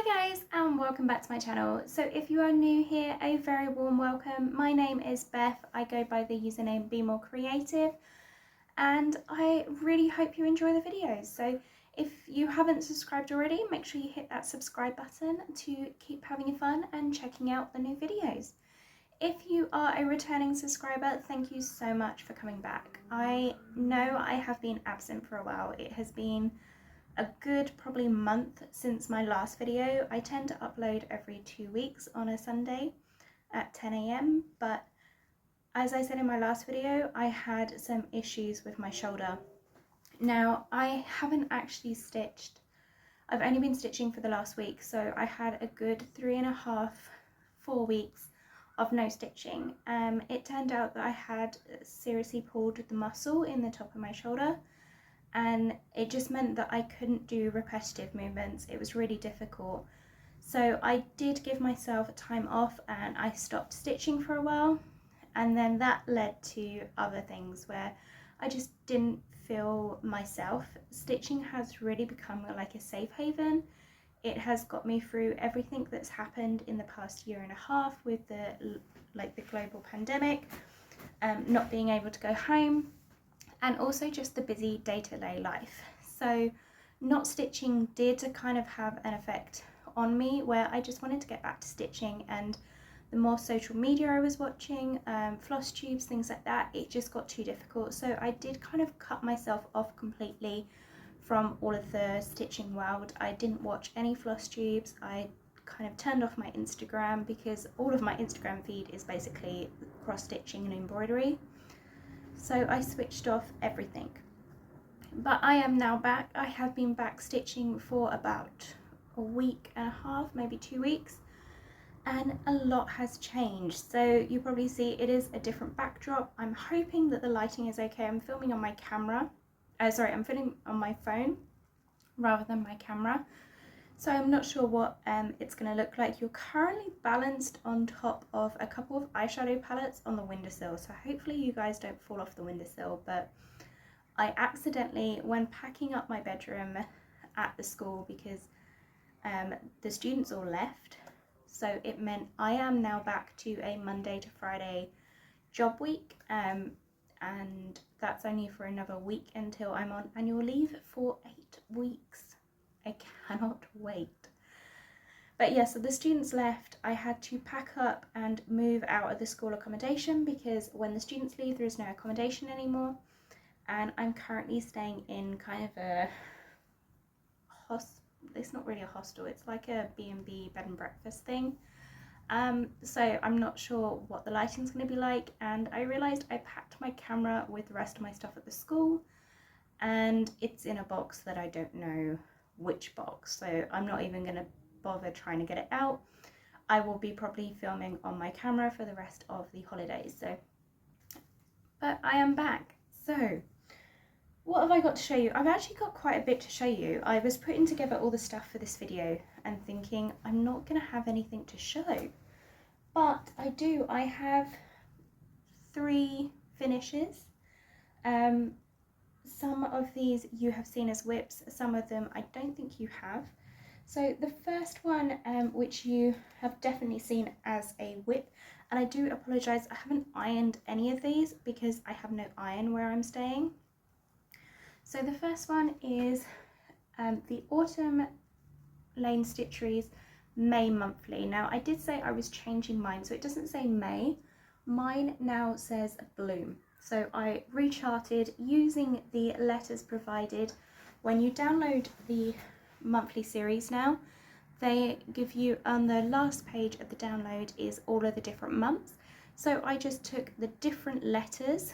Hi guys, and welcome back to my channel. So if you are new here, a very warm welcome. My name is Beth. I go by the username Be More Creative, and I really hope you enjoy the videos. So if you haven't subscribed already, make sure you hit that subscribe button to keep having fun and checking out the new videos. If you are a returning subscriber, thank you so much for coming back. I know I have been absent for a while. It has been a good probably month since my last video. I tend to upload every 2 weeks on a Sunday at 10 AM, but as I said in my last video, I had some issues with my shoulder. Now, I haven't actually stitched. I've only been stitching for the last week, so I had a good 3.5, 4 weeks of no stitching. It turned out that I had seriously pulled the muscle in the top of my shoulder, and it just meant that I couldn't do repetitive movements. It was really difficult. So I did give myself time off and I stopped stitching for a while, and then that led to other things where I just didn't feel myself. Stitching has really become like a safe haven. It has got me through everything that's happened in the past 1.5 years with the global pandemic, not being able to go home, and also just the busy day-to-day life. So not stitching did kind of have an effect on me where I just wanted to get back to stitching, and the more social media I was watching, FlossTubes, things like that, it just got too difficult. So I did kind of cut myself off completely from all of the stitching world. I didn't watch any FlossTubes. I kind of turned off my Instagram because all of my Instagram feed is basically cross-stitching and embroidery. So I switched off everything. But I am now back. I have been back stitching for about 1.5 weeks, maybe 2 weeks, and a lot has changed. So you probably see it is a different backdrop. I'm hoping that the lighting is okay. I'm filming on my camera. I'm filming on my phone rather than my camera. So I'm not sure what it's going to look like. You're currently balanced on top of a couple of eyeshadow palettes on the windowsill. So hopefully you guys don't fall off the windowsill. But I accidentally, when packing up my bedroom at the school, because the students all left, so it meant I am now back to a Monday to Friday job week. And that's only for another week until I'm on annual leave for 8 weeks. I cannot wait. But yeah, so the students left. I had to pack up and move out of the school accommodation because when the students leave, there is no accommodation anymore. And I'm currently staying in kind of a it's not really a hostel, it's like a B&B bed and breakfast thing. So I'm not sure what the lighting's going to be like, and I realised I packed my camera with the rest of my stuff at the school, and it's in a box that I don't know which box, so I'm not even going to bother trying to get it out. I will be probably filming on my camera for the rest of the holidays. So, but I am back. So what have I got to show you? I've actually got quite a bit to show you. I was putting together all the stuff for this video and thinking I'm not going to have anything to show, but I do. I have 3 finishes. Some of these you have seen as whips, some of them I don't think you have. So the first one, which you have definitely seen as a whip, and I do apologise, I haven't ironed any of these because I have no iron where I'm staying. So the first one is the Autumn Lane Stitchery's May monthly. Now I did say I was changing mine, so it doesn't say May, mine now says Bloom. So I recharted using the letters provided. When you download the monthly series now, they give you, on the last page of the download is all of the different months. So I just took the different letters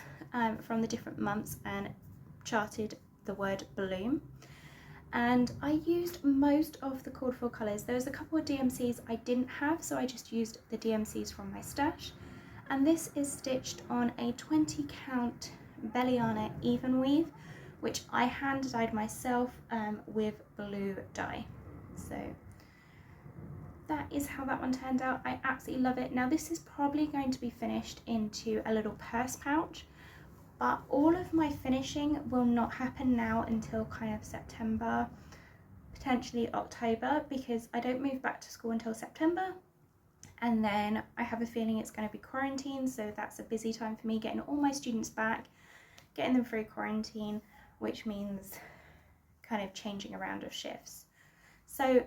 from the different months and charted the word Bloom. And I used most of the called for colours. There was a couple of DMCs I didn't have, so I just used the DMCs from my stash. And this is stitched on a 20 count Belleana Evenweave, which I hand dyed myself with blue dye. So that is how that one turned out. I absolutely love it. Now this is probably going to be finished into a little purse pouch, but all of my finishing will not happen now until kind of September, potentially October, because I don't move back to school until September, and then I have a feeling it's going to be quarantine, so that's a busy time for me, getting all my students back, getting them through quarantine, which means kind of changing around of shifts. So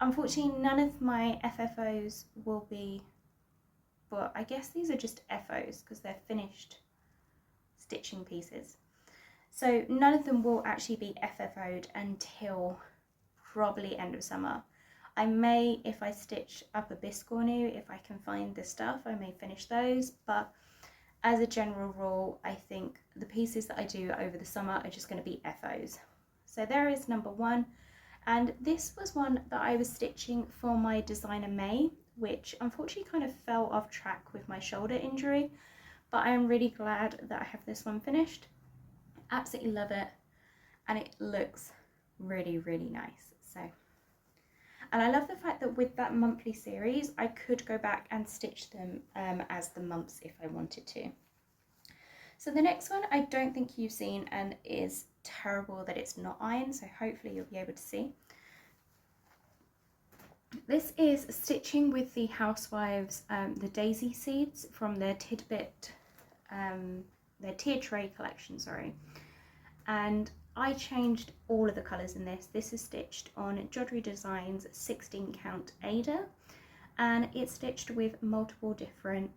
unfortunately none of my FFOs will be, well, I guess these are just FOs because they're finished stitching pieces. So none of them will actually be FFO'd until probably end of summer. I may, if I stitch up a biscornu, if I can find the stuff, I may finish those, but as a general rule, I think the pieces that I do over the summer are just going to be FOs. So there is number one, and this was one that I was stitching for my designer May, which unfortunately kind of fell off track with my shoulder injury, but I am really glad that I have this one finished. Absolutely love it, and it looks really, really nice. So, and I love the fact that with that monthly series I could go back and stitch them as the months if I wanted to. So the next one I don't think you've seen, and is terrible that it's not iron, so hopefully you'll be able to see. This is stitching with the Housewives the daisy seeds from their tidbit, their tier tray collection, sorry. And I changed all of the colours in this. This is stitched on Jodrell Designs 16 count Ada, and it's stitched with multiple different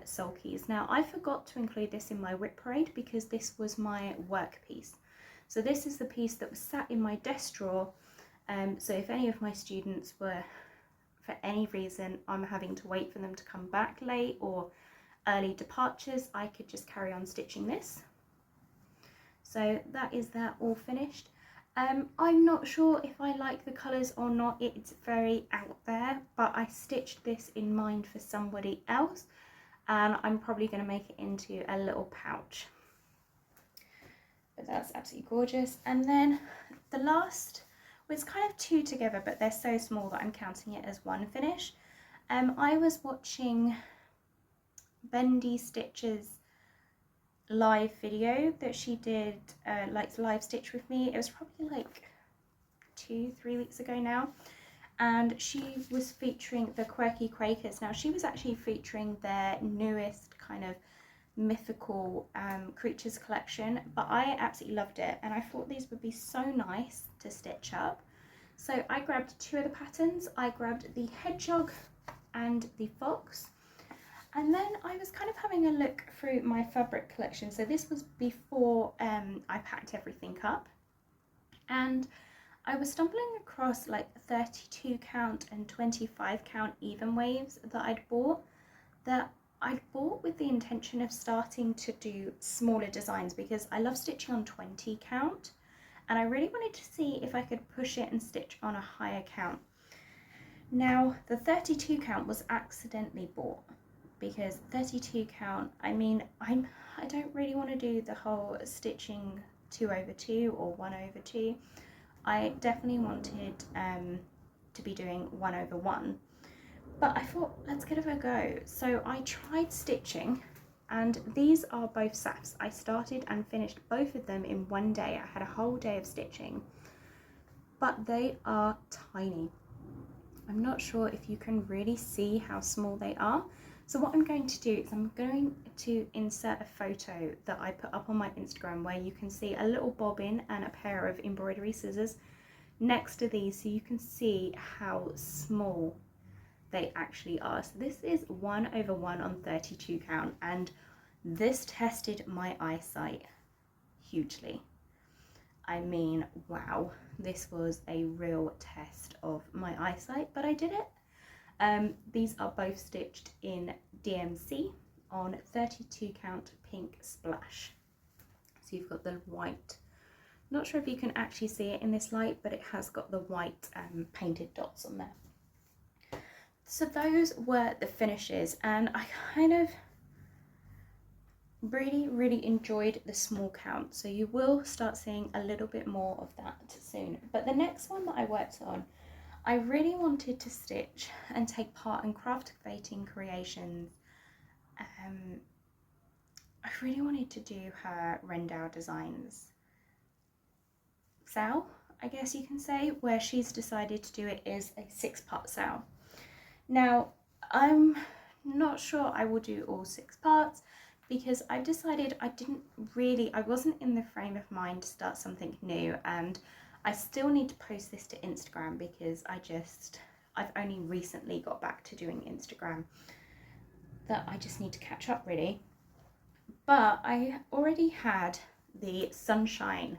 sulkies. Now I forgot to include this in my whip parade because this was my work piece. So this is the piece that was sat in my desk drawer. So if any of my students were, for any reason, I'm having to wait for them to come back late or early departures, I could just carry on stitching this. So that is that all finished. I'm not sure if I like the colours or not, it's very out there, but I stitched this in mind for somebody else, and I'm probably going to make it into a little pouch. But that's absolutely gorgeous. And then the last, well, it's kind of two together, but they're so small that I'm counting it as one finish. I was watching Bendy Stitch's live video that she did, like live stitch with me. It was probably like 2-3 weeks ago now, and she was featuring the Quirky Quakers. Now she was actually featuring their newest kind of mythical creatures collection, but I absolutely loved it, and I thought these would be so nice to stitch up. So I grabbed two of the patterns. I grabbed the Hedgehog and the Fox. And then I was kind of having a look through my fabric collection. So this was before I packed everything up. And I was stumbling across like 32 count and 25 count Evenweaves that I'd bought with the intention of starting to do smaller designs, because I love stitching on 20 count. And I really wanted to see if I could push it and stitch on a higher count. Now the 32 count was accidentally bought, because 32 count, I mean, I don't really want to do the whole stitching 2/2 or 1/2. I definitely wanted to be doing 1/1, but I thought, let's give it a go. So I tried stitching, and these are both safs. I started and finished both of them in one day. I had a whole day of stitching, but they are tiny. I'm not sure if you can really see how small they are. So what I'm going to do is I'm going to insert a photo that I put up on my Instagram where you can see a little bobbin and a pair of embroidery scissors next to these, so you can see how small they actually are. So this is 1/1 on 32 count, and this tested my eyesight hugely. I mean, wow, this was a real test of my eyesight, but I did it. These are both stitched in DMC on 32 count Pink Splash. So you've got the white, not sure if you can actually see it in this light, but it has got the white painted dots on there. So those were the finishes, and I kind of really enjoyed the small count, so you will start seeing a little bit more of that soon. But the next one that I worked on, I really wanted to stitch and take part in Craftivating Creations. I really wanted to do her Rendell Designs Sal. I guess you can say, where she's decided to do it is a 6-part sale. Now, I'm not sure I will do all 6 parts because I've decided I wasn't in the frame of mind to start something new, and I still need to post this to Instagram because I've only recently got back to doing Instagram, that I just need to catch up really. But I already had the sunshine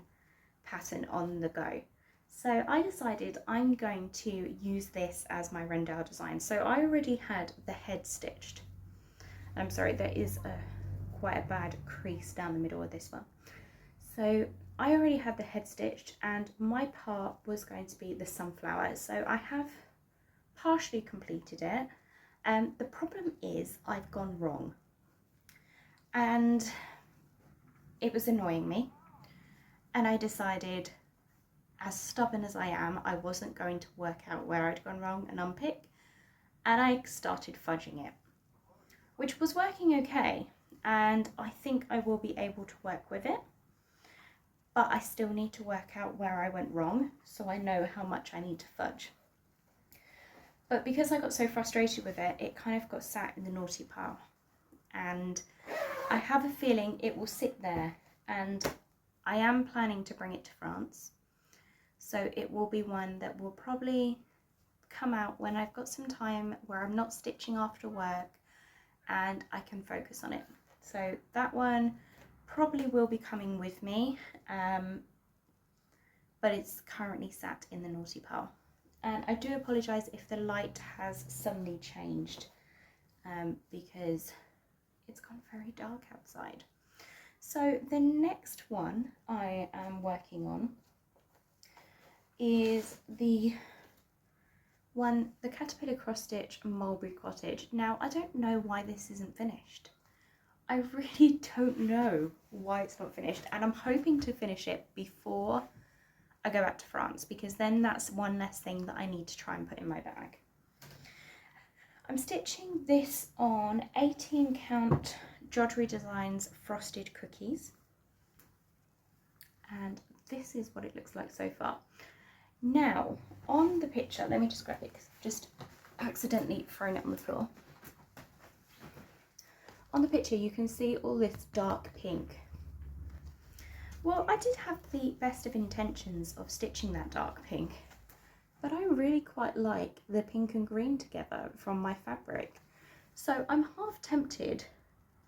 pattern on the go. So I decided I'm going to use this as my Rendell design. So I already had the head stitched. I'm sorry, there is quite a bad crease down the middle of this one. So I already had the head stitched, and my part was going to be the sunflower. So I have partially completed it. The problem is I've gone wrong, and it was annoying me. And I decided, as stubborn as I am, I wasn't going to work out where I'd gone wrong and unpick, and I started fudging it, which was working okay, and I think I will be able to work with it, but I still need to work out where I went wrong so I know how much I need to fudge. But because I got so frustrated with it, it kind of got sat in the naughty pile, and I have a feeling it will sit there, and I am planning to bring it to France. So it will be one that will probably come out when I've got some time where I'm not stitching after work and I can focus on it. So that one probably will be coming with me, but it's currently sat in the naughty pile. And I do apologise if the light has suddenly changed because it's gone very dark outside. So the next one I am working on is the Caterpillar Cross Stitch Mulberry Cottage. Now, I don't know why this isn't finished. I really don't know why it's not finished, and I'm hoping to finish it before I go back to France, because then that's one less thing that I need to try and put in my bag. I'm stitching this on 18 count Jodrell Designs frosted cookies, and this is what it looks like so far. Now, on the picture, let me just grab it because I've just accidentally thrown it on the floor. On the picture you can see all this dark pink. Well, I did have the best of intentions of stitching that dark pink, but I really quite like the pink and green together from my fabric. So I'm half tempted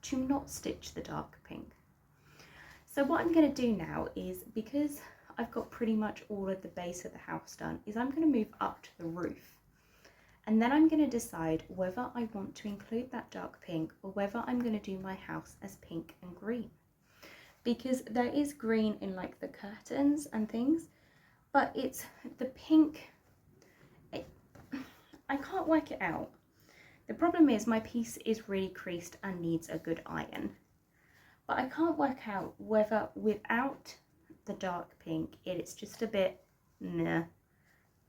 to not stitch the dark pink. So what I'm going to do now is, because I've got pretty much all of the base of the house done, is I'm going to move up to the roof. And then I'm going to decide whether I want to include that dark pink or whether I'm going to do my house as pink and green. Because there is green in like the curtains and things, but it's the pink, I can't work it out. The problem is my piece is really creased and needs a good iron. But I can't work out whether without the dark pink it's just a bit, nah,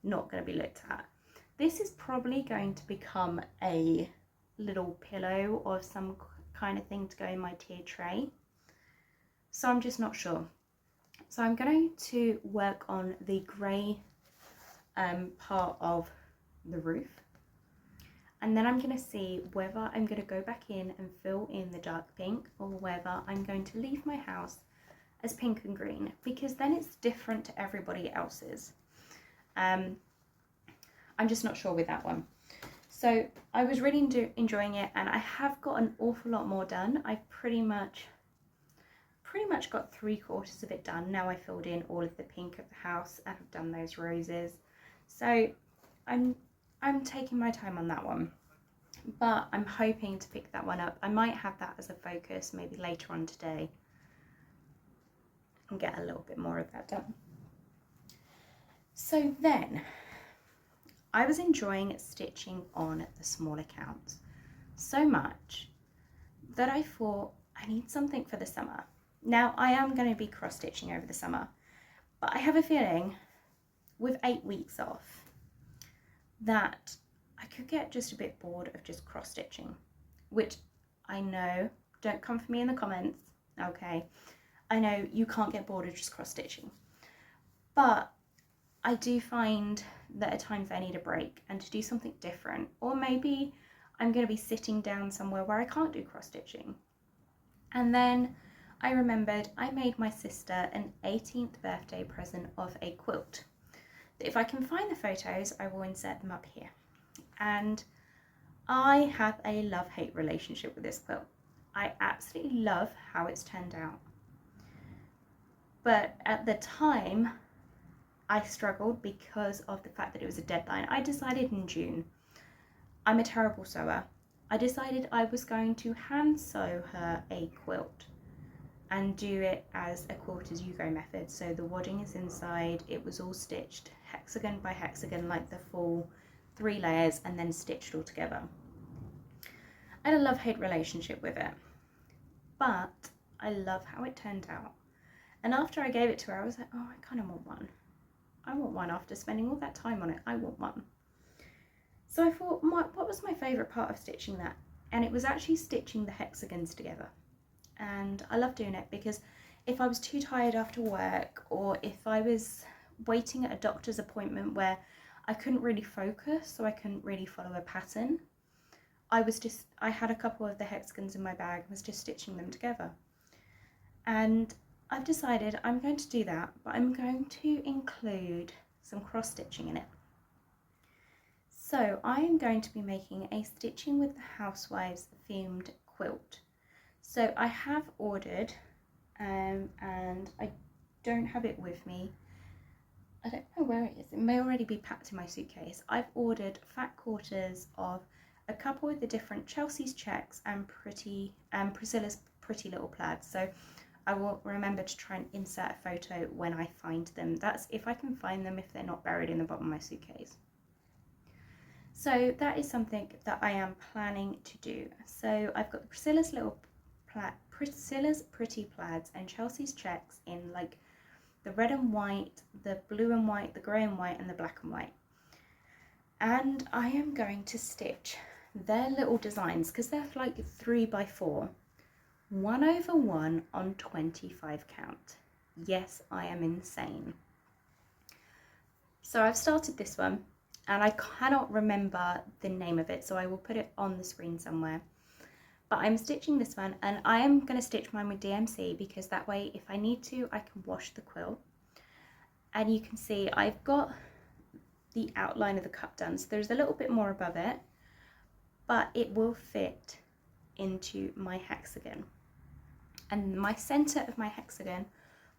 not going to be looked at. This is probably going to become a little pillow or some kind of thing to go in my tier tray. So I'm just not sure. So I'm going to work on the grey part of the roof. And then I'm going to see whether I'm going to go back in and fill in the dark pink or whether I'm going to leave my house as pink and green, because then it's different to everybody else's. I'm just not sure with that one. So I was really enjoying it, and I have got an awful lot more done. I've pretty much got 3/4 of it done. Now I filled in all of the pink of the house and have done those roses. So I'm taking my time on that one, but I'm hoping to pick that one up. I might have that as a focus maybe later on today and get a little bit more of that done. So then I was enjoying stitching on the smaller counts so much that I thought I need something for the summer. Now I am going to be cross stitching over the summer, but I have a feeling with 8 weeks off that I could get just a bit bored of just cross stitching, which I know, don't come for me in the comments, okay, I know you can't get bored of just cross stitching, but I do find that at times I need a break and to do something different, or maybe I'm going to be sitting down somewhere where I can't do cross stitching. And then I remembered I made my sister an 18th birthday present of a quilt. If I can find the photos, I will insert them up here. And I have a love-hate relationship with this quilt. I absolutely love how it's turned out. But at the time, I struggled because of the fact that it was a deadline. I decided in June. I'm a terrible sewer. I decided I was going to hand sew her a quilt and do it as a quilt as you go method. So the wadding is inside, it was all stitched hexagon by hexagon, like the full 3 layers, and then stitched all together. I had a love-hate relationship with it, but I love how it turned out. And after I gave it to her, I was like, oh, I kind of want one. I want one after spending all that time on it. I want one. So I thought, what was my favourite part of stitching that? And it was actually stitching the hexagons together. And I love doing it because if I was too tired after work, or if I was waiting at a doctor's appointment where I couldn't really focus, so I couldn't really follow a pattern, I had a couple of the hexagons in my bag and was just stitching them together. And I've decided I'm going to do that, but I'm going to include some cross stitching in it. So I am going to be making a Stitching with the Housewives themed quilt. So I have ordered, and I don't have it with me. I don't know where it is. It may already be packed in my suitcase. I've ordered fat quarters of a couple of the different Chelsea's checks and Priscilla's pretty little plaids. So I will remember to try and insert a photo when I find them. That's if I can find them, if they're not buried in the bottom of my suitcase. So that is something that I am planning to do. So I've got Priscilla's pretty plaids and Chelsea's checks in like the red and white, the blue and white, the grey and white, and the black and white. And I am going to stitch their little designs because they're like 3x4, 1/1 on 25 count. Yes, I am insane. So I've started this one and I cannot remember the name of it, so I will put it on the screen somewhere. But I'm stitching this one, and I am going to stitch mine with DMC because that way if I need to I can wash the quilt. And you can see I've got the outline of the cup done, so there's a little bit more above it, but it will fit into my hexagon. And my centre of my hexagon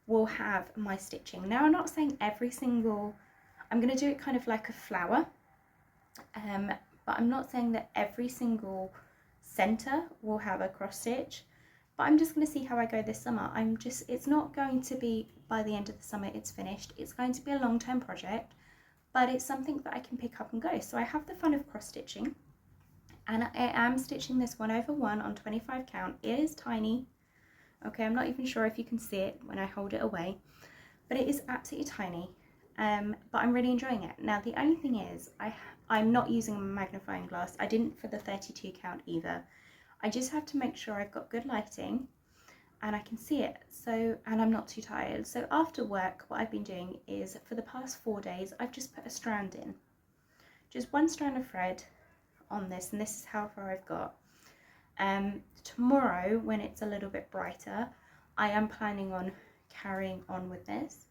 will have my stitching. Now I'm not saying every single, I'm going to do it kind of like a flower, but I'm not saying that every single centre will have a cross stitch, but I'm just going to see how I go this summer. It's not going to be by the end of the summer it's finished. It's going to be a long-term project, but it's something that I can pick up and go. So I have the fun of cross stitching, and I am stitching this 1/1 on 25 count. It is tiny. Okay, I'm not even sure if you can see it when I hold it away, but it is absolutely tiny. But I'm really enjoying it. Now the only thing is I'm not using a magnifying glass. I didn't for the 32 count either. I just have to make sure I've got good lighting and I can see it, and I'm not too tired. So after work what I've been doing is for the past 4 days I've just put a strand in, just one strand of thread on this, and this is how far I've got. Tomorrow when it's a little bit brighter I am planning on carrying on with this,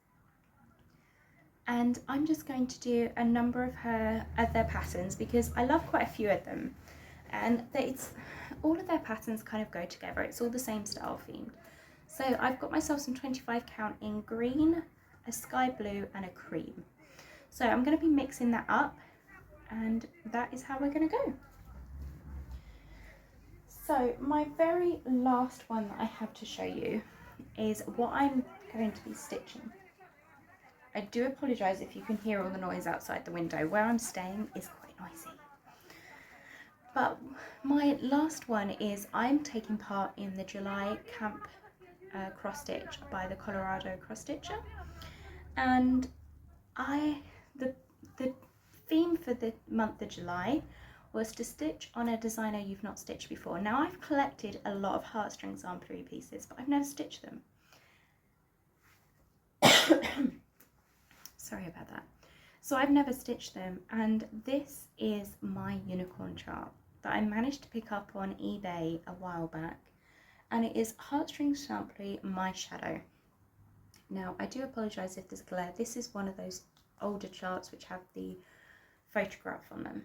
and I'm just going to do a number of their patterns because I love quite a few of them, and all of their patterns kind of go together. It's all the same style themed. So I've got myself some 25 count in green, a sky blue, and a cream. So I'm going to be mixing that up, and that is how we're going to go. So my very last one that I have to show you is what I'm going to be stitching. I do apologise if you can hear all the noise outside the window. Where I'm staying is quite noisy. But my last one is I'm taking part in the July camp cross stitch by the Colorado cross stitcher, and the theme for the month of July was to stitch on a designer you've not stitched before. Now I've collected a lot of heartstrings armpery pieces, but I've never stitched them. Sorry about that. So I've never stitched them, and this is my unicorn chart that I managed to pick up on eBay a while back, and it is Heartstring Simply My Shadow. Now I do apologise if there's glare. This is one of those older charts which have the photograph on them.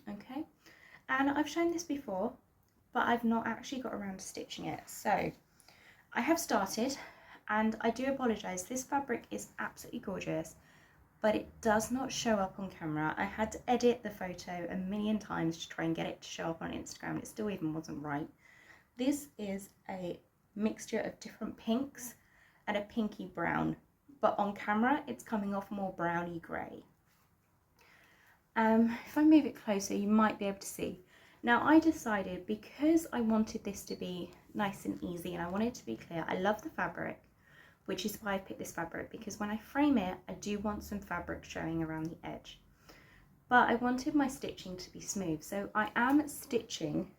Okay, and I've shown this before, but I've not actually got around to stitching it. So I have started, and I do apologise, this fabric is absolutely gorgeous, but it does not show up on camera. I had to edit the photo a million times to try and get it to show up on Instagram. It still even wasn't right. This is a mixture of different pinks and a pinky brown, but on camera it's coming off more browny grey. If I move it closer, you might be able to see. Now I decided, because I wanted this to be nice and easy and I wanted it to be clear, I love the fabric, which is why I picked this fabric, because when I frame it, I do want some fabric showing around the edge. But I wanted my stitching to be smooth, so I am stitching.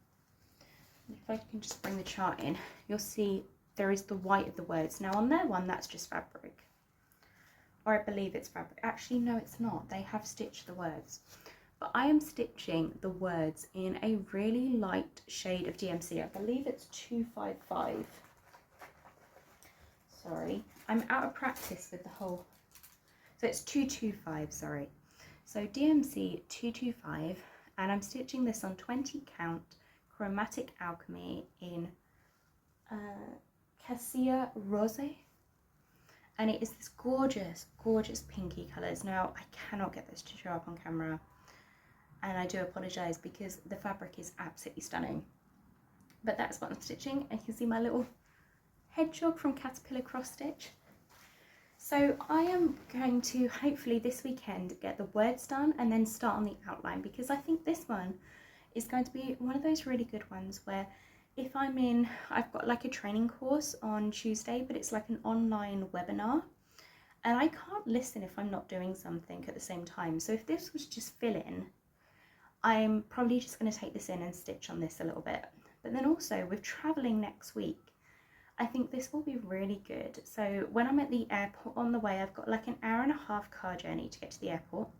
If I can just bring the chart in, you'll see there is the white of the words. Now on their one, that's just fabric. Or I believe it's fabric. Actually, no, it's not. They have stitched the words. But I am stitching the words in a really light shade of DMC. I believe it's 255. Sorry, I'm out of practice with the whole, so it's 225, sorry. So DMC 225, and I'm stitching this on 20 count Chromatic Alchemy in Cassia Rose, and it is this gorgeous, gorgeous pinky colours. Now I cannot get this to show up on camera, and I do apologise because the fabric is absolutely stunning. But that's what I'm stitching, and you can see my little Hedgehog from Caterpillar Cross Stitch. So I am going to hopefully this weekend get the words done and then start on the outline, because I think this one is going to be one of those really good ones where if I'm in, I've got like a training course on Tuesday, but it's like an online webinar, and I can't listen if I'm not doing something at the same time. So if this was just fill in, I'm probably just going to take this in and stitch on this a little bit. But then also with traveling next week, I think this will be really good. So when I'm at the airport on the way, I've got like an hour-and-a-half car journey to get to the airport.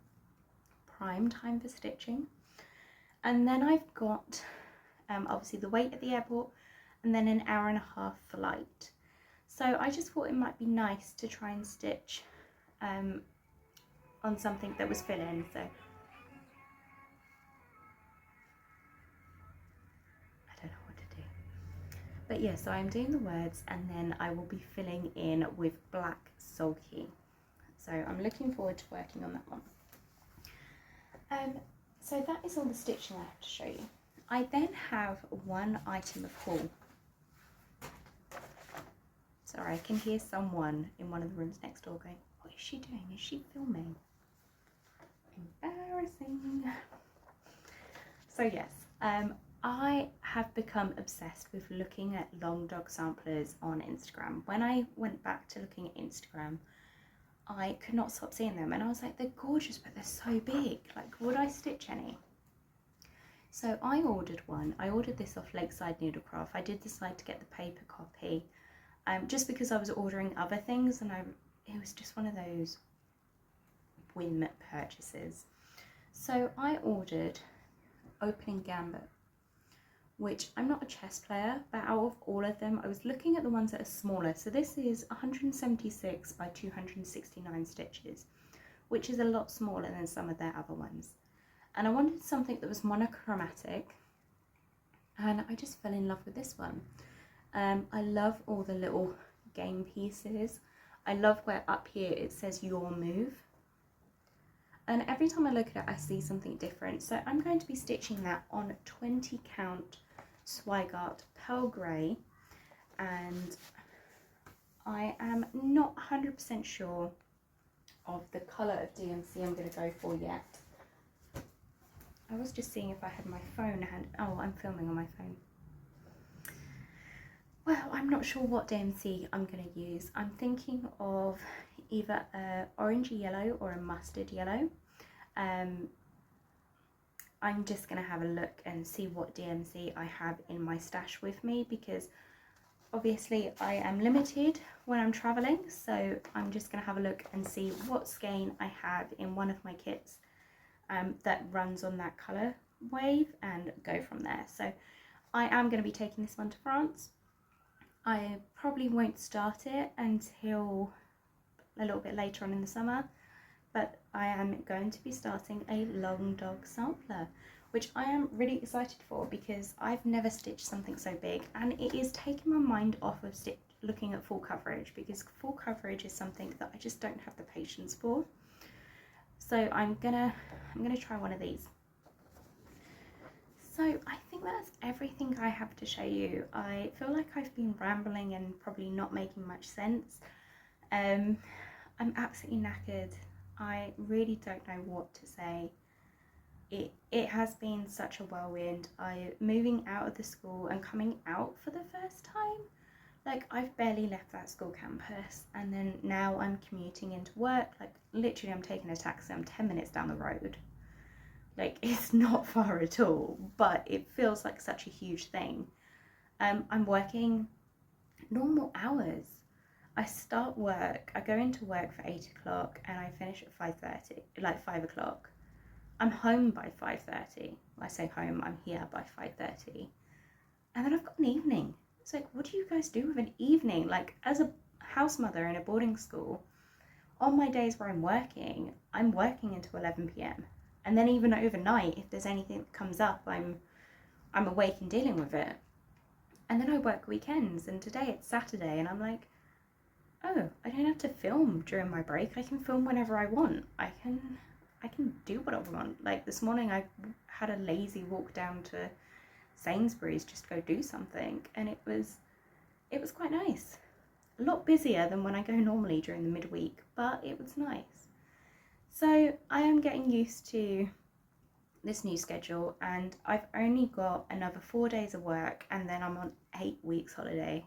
Prime time for stitching. And then I've got obviously the wait at the airport, and then an hour-and-a-half flight. So I just thought it might be nice to try and stitch on something that was fill-in. So but yeah, so I'm doing the words, and then I will be filling in with black sulky. So I'm looking forward to working on that one. So that is all the stitching I have to show you. I then have one item of haul. Sorry, I can hear someone in one of the rooms next door going, what is she doing? Is she filming? Embarrassing. So yes, I have become obsessed with looking at long dog samplers on Instagram. When I went back to looking at Instagram, I could not stop seeing them, and I was like, they're gorgeous, but they're so big. Like, would I stitch any? So I ordered one. I ordered this off Lakeside Needlecraft. I did decide to get the paper copy, just because I was ordering other things, and it was just one of those whim purchases. So I ordered Opening Gambit, which I'm not a chess player, but out of all of them, I was looking at the ones that are smaller. So this is 176 by 269 stitches, which is a lot smaller than some of their other ones. And I wanted something that was monochromatic, and I just fell in love with this one. I love all the little game pieces. I love where up here it says your move. And every time I look at it, I see something different. So I'm going to be stitching that on 20 count Swigart Pearl Grey, and I am not 100% sure of the colour of DMC I'm going to go for yet. I was just seeing if I had my phone hand. Oh, I'm filming on my phone. Well, I'm not sure what DMC I'm going to use. I'm thinking of either a orangey yellow or a mustard yellow. I'm just going to have a look and see what DMC I have in my stash with me, because obviously I am limited when I'm traveling, so I'm just going to have a look and see what skein I have in one of my kits that runs on that colour wave and go from there. So I am going to be taking this one to France. I probably won't start it until a little bit later on in the summer, but I am going to be starting a long dog sampler, which I am really excited for because I've never stitched something so big, and it is taking my mind off of looking at full coverage, because full coverage is something that I just don't have the patience for. So I'm gonna try one of these. So I think that's everything I have to show you. I feel like I've been rambling and probably not making much sense. I'm absolutely knackered. I really don't know what to say. It has been such a whirlwind. Moving out of the school and coming out for the first time. Like, I've barely left that school campus, and then now I'm commuting into work. Like, literally I'm taking a taxi, I'm 10 minutes down the road. Like, it's not far at all, but it feels like such a huge thing. I'm working normal hours. I start work, I go into work for 8 o'clock and I finish at 5:30, like 5 o'clock. I'm home by 5:30. I say home, I'm here by 5:30. And then I've got an evening. It's like, what do you guys do with an evening? Like, as a house mother in a boarding school, on my days where I'm working until 11 p.m. And then even overnight, if there's anything that comes up, I'm awake and dealing with it. And then I work weekends, and today it's Saturday, and I'm like, oh, I don't have to film during my break. I can film whenever I want. I can do what I want. Like, this morning I had a lazy walk down to Sainsbury's just to go do something, and it was quite nice. A lot busier than when I go normally during the midweek, but it was nice. So I am getting used to this new schedule, and I've only got another 4 days of work, and then I'm on 8 weeks holiday.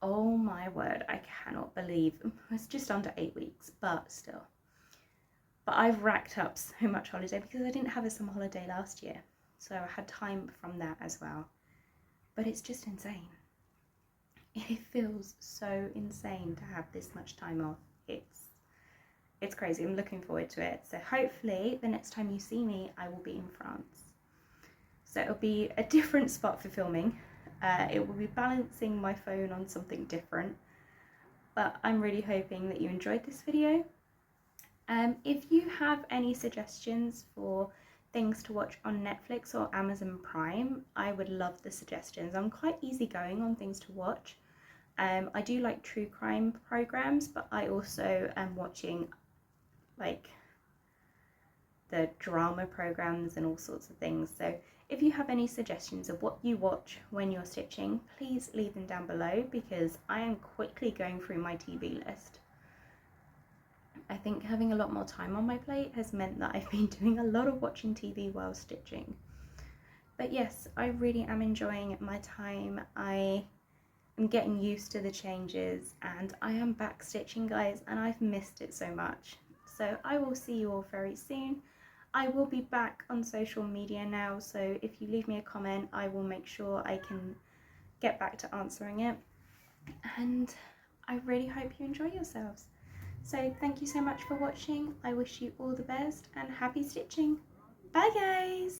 Oh my word, I cannot believe it's just under 8 weeks, but still. But I've racked up so much holiday because I didn't have a summer holiday last year, so I had time from that as well. But it's just insane. It feels so insane to have this much time off. It's crazy. I'm looking forward to it. So hopefully the next time you see me, I will be in France. So it'll be a different spot for filming. It will be balancing my phone on something different. But I'm really hoping that you enjoyed this video. If you have any suggestions for things to watch on Netflix or Amazon Prime, I would love the suggestions. I'm quite easygoing on things to watch. I do like true crime programs, but I also am watching like the drama programs and all sorts of things. So if you have any suggestions of what you watch when you're stitching, please leave them down below, because I am quickly going through my TV list. I think having a lot more time on my plate has meant that I've been doing a lot of watching TV while stitching. But yes, I really am enjoying my time. I am getting used to the changes, and I am back stitching, guys, and I've missed it so much. So I will see you all very soon. I will be back on social media now, so if you leave me a comment, I will make sure I can get back to answering it. And I really hope you enjoy yourselves. So thank you so much for watching. I wish you all the best and happy stitching. Bye guys!